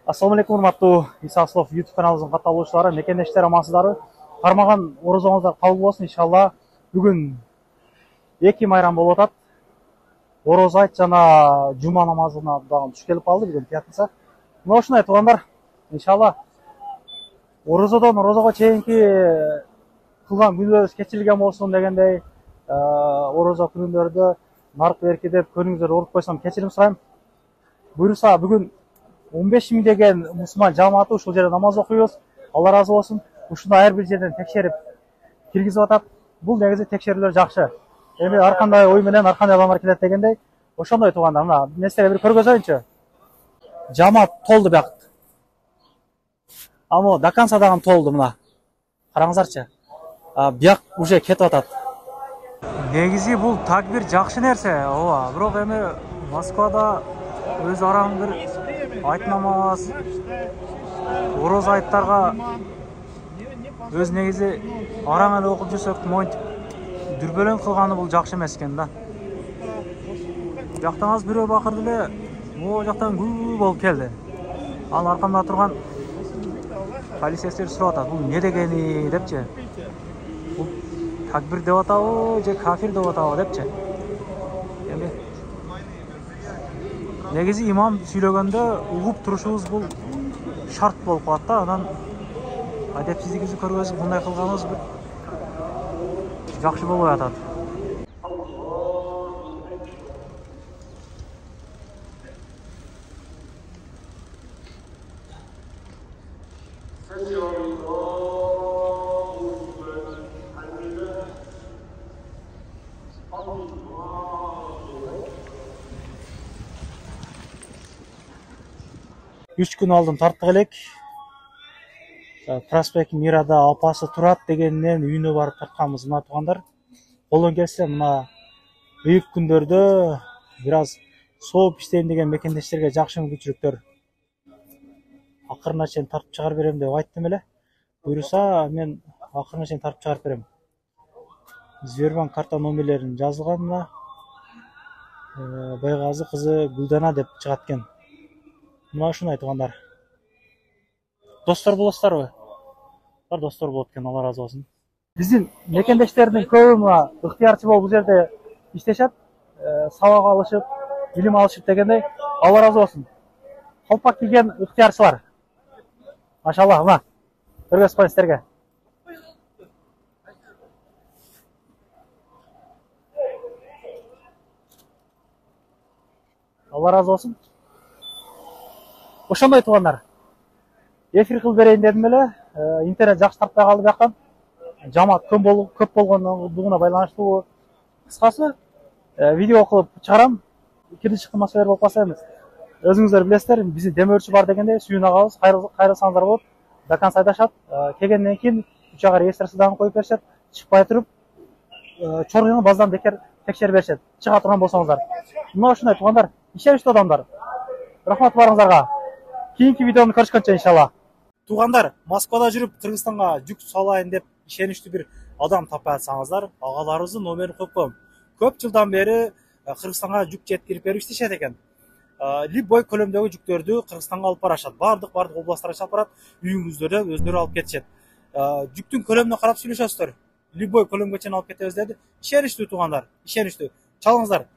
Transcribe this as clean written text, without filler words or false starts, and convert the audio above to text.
Assalamu alaikum, урматтуу Иса Аслов YouTube каналыбыздын катталуучулары, мекендештер амансыздарбы? Кармаган орозоңуздар кабыл болсун иншалла. Бүгүн 2 майрам болуп атат. Ороз айт жана жума намазына дагы туш келип калды, бүгүн пятница. Мына ушундай туугандар, иншалла орозодон орозого чейинки кылган күнөөбүз кечирилген болсун дегендей, орозо күнүндөрдө наркы берки деп көнүңүздөр уруп койсом кечирим сурайм. Буюрса бүгүн 15 миң деген мусулман жамааты ушул жерде намаз окуйбуз. Алла разы болсун. Ушуну ар бир жерден текшерип киргизип атат. Бул негизи текшерүүлөр жакшы. Эми ар кандай ой менен ар кандай адамдар келет дегендей, ошондой туугандар. Мына мен силерге бир көргөзөйүнчү. Жамаат толду бияк. Amo до конца дагы толду мына. Караңыздарчы. Бияк уже кетип атат. Негизи бул такбир жакшы нерсе. Ооба, бирок эми Москвада өз араң бир айтнамабыз, ороз айттарга өз негизи араң эле окуп жүрсөк, монтип дүрбөлөң кылганы бул жакшы эмес экен да. Жактан аз бирөө бакырды эле, могу жактан күбүү болуп келди. Ал аркамда турган полицейлер сурап атат, бул эмне дегени депчи. Бул такбир деп атабы же кафир деп атабы депчи. Эми негизи имам сүйлөгөндө угуп турушубуз бул шарт болуп калат да. Анан адепсиздигибизди көргөзүп мындай кылганыбыз бир жакшы болбой атат. Үч күн алдын тарттык элек. Проспект Мирада апасы турат дегеннен үйүнө барып тартканбыз мына туугандар. Колдон келсе мына бүйүк күндөрдө бир аз сооп иштейм деген мекендештерге жакшы мүмкүнчүлүктөр акырына чейин тартып чыгарып берем деп айттым эле. Буюрса мен акырына чейин тартып чыгарып берем. Сбербанк карта номерлерин жазылган мына. Байгазы кызы Гүлдана деп чыгат экен. Мына ушуну айтгандар. Достор болосуздарбы? Бар достор болот экен, Алла разы болсун. Биздин мекендештердин көбү мына ыктыярчы болуп бул жерде иштешет, сабак алышып, билим алышып дегендей. Алла разы болсун. Колпак кийген ыктыярчылар. Машалла, мына көргөзүп коеюн силерге. Алла разы болсун. Ошондой туугандар. Эфир кылып берейин дедим эле. Интернет жакшы тартпай калды бияктан. Жамаат көп болгондугуна байланыштуу. Кыскасы, видео кылып чыгарам. Кирди чыкты маселелер болуп калса эми өзүңүздөр билесиздер, биздин демөөрчү бар дегенде сүйүн агабыз, кайрылсаңыздар болот. До конца айдашат. Келгенден кийин учага реестрси дагы коюп беришет. Чыкпай туруп, чоруйуну базадан бекер текшерип беришет. Чыга турган болсоңуздар. Мына ушундай туугандар, ишеништүү адамдар. Рахмат барыңыздарга. Кийинки видеону көрүшкөнчө иншалла. Туугандар, Москвада жүрүп Кыргызстанга жүк салайын деп ишеничтүү бир адам таппай атсаңыздар, агаларыбыздын номерин коюп коем. Көп жылдан бери Кыргызстанга жүк жеткирип берип иштешет экен. Любой көлөмдөгү жүктөрдү Кыргызстанга алып барышат. Бардык областтарга алып барат, үйүңүздөрдө өздөрү алып кетишет. Жүктүн көлөмүнө карап сүйлөшөсүздөр. Любой көлөмгө чейин алып кетебиз деди. Ишеничтүү туугандар, ишеничтүү. Чалыңыздар.